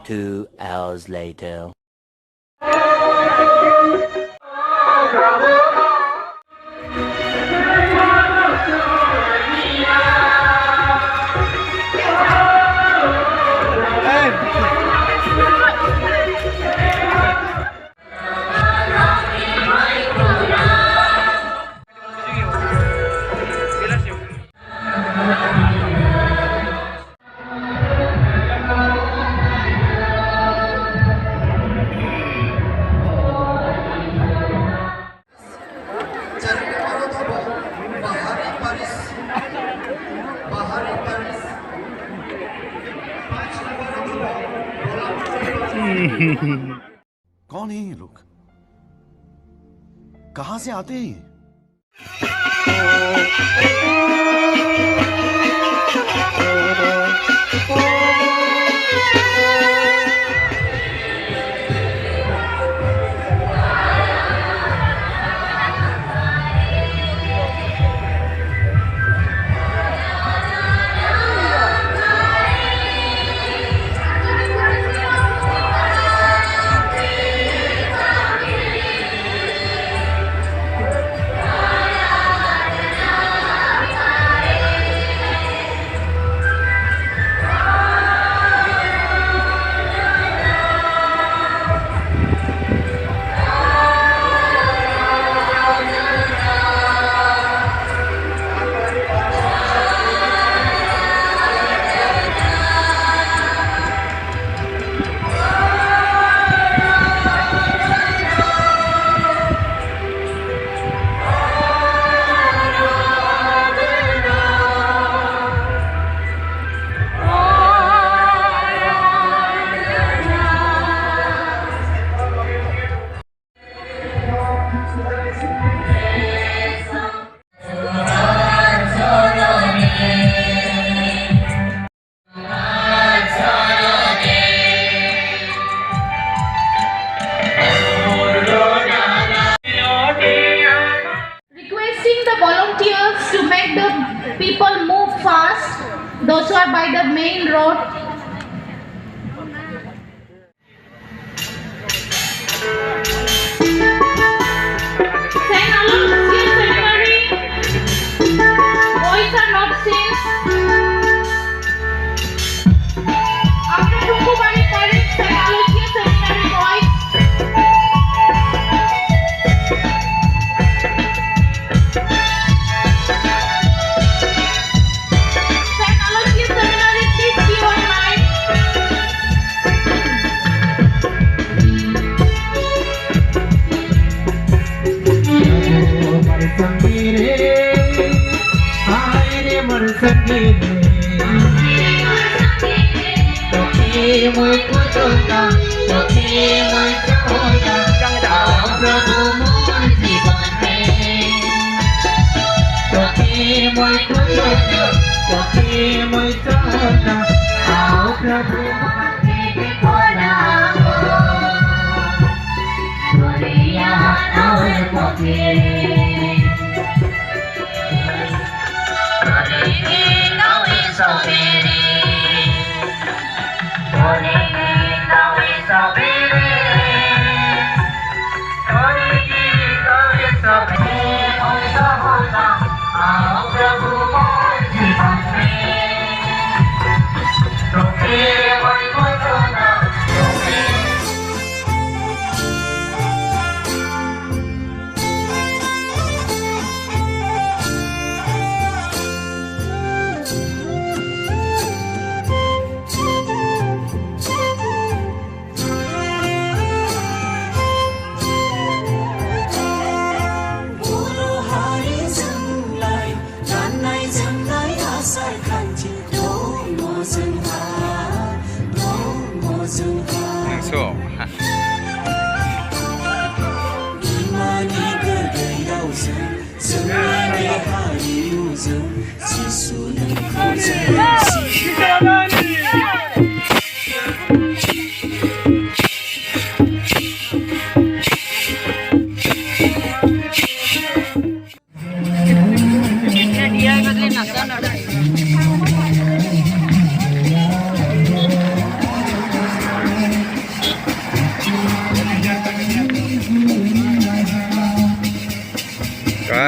2 hours later. कौन है ये लोग? कहां से आते हैं ये? People move fast, those who are by the main road. St. Aloysius Seminary, boys are not seen. After Tungubari parents, St. Aloysius Seminary boys.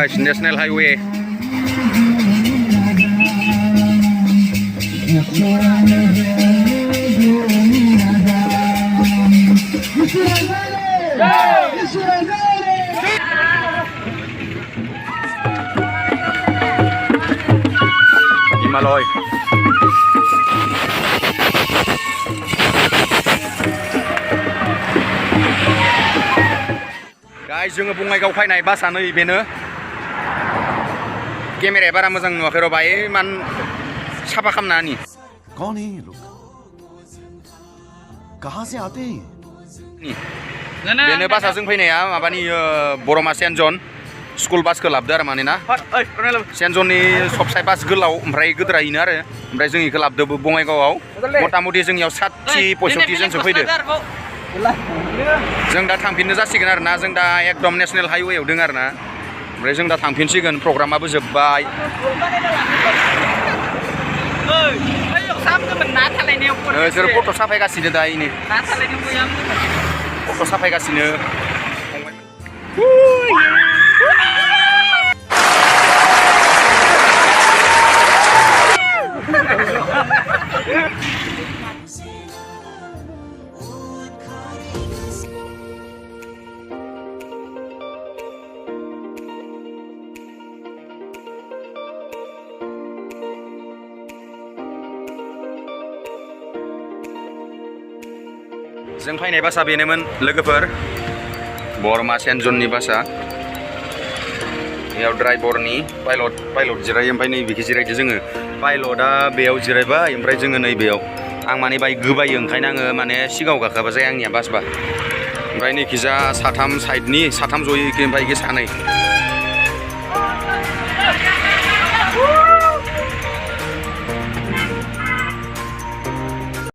Guys, National Highway. Himalaya. Guys, जोङो बङाइगाव फैनाय बासआ नै बेनो केमेराया बारा मोजां नुवाखै र' बाय मान साफा खालामना होनि कौन है ये लोग कहाँ से आते हैं बेनो बासआ जों फैनाया माबानि बरमा सेन्ट जन स्कुल बासखौ लाबोदो आरो माने ना सेन्ट जननि सबसाय बास गोलाव ओमफ्राय गोदोरा इनो आरो ओमफ्राय जों इखौ लाबोदो बङाइगावआव मथा-मथि जोंनियाव 60-65 जनसो फैदो जों दा थांफिननो जासिगोन आरो ना जों दा एकदम नेशनेल हाइवेआव दङ आरो ना ओमफ्राय जों दा थांफिनसिगोन प्रग्रामाबो जोब्बाय नोंसोर फट' साफायगासिनो दा इनि फट' साफायगासिनो जों फैनाय बासआ बेनोमोन लोगोफोर बरमा सेन्ट जननि बासआ बेयाव ड्राइभारनि पाइलट जिरायो ओमफ्राय नैबेखि जिरायदो जोङो पाइलटआ बेयाव जिरायबाय ओमफ्राय जोङो नैबेयाव आं माने बाय गोबायो ओंखायनो आङो माने सिगाङाव गाखोबा जाया आंनिया बासबा ओमफ्राय नैखिजा साथाम साइडनि साथाम जयै ओमफ्राय सानै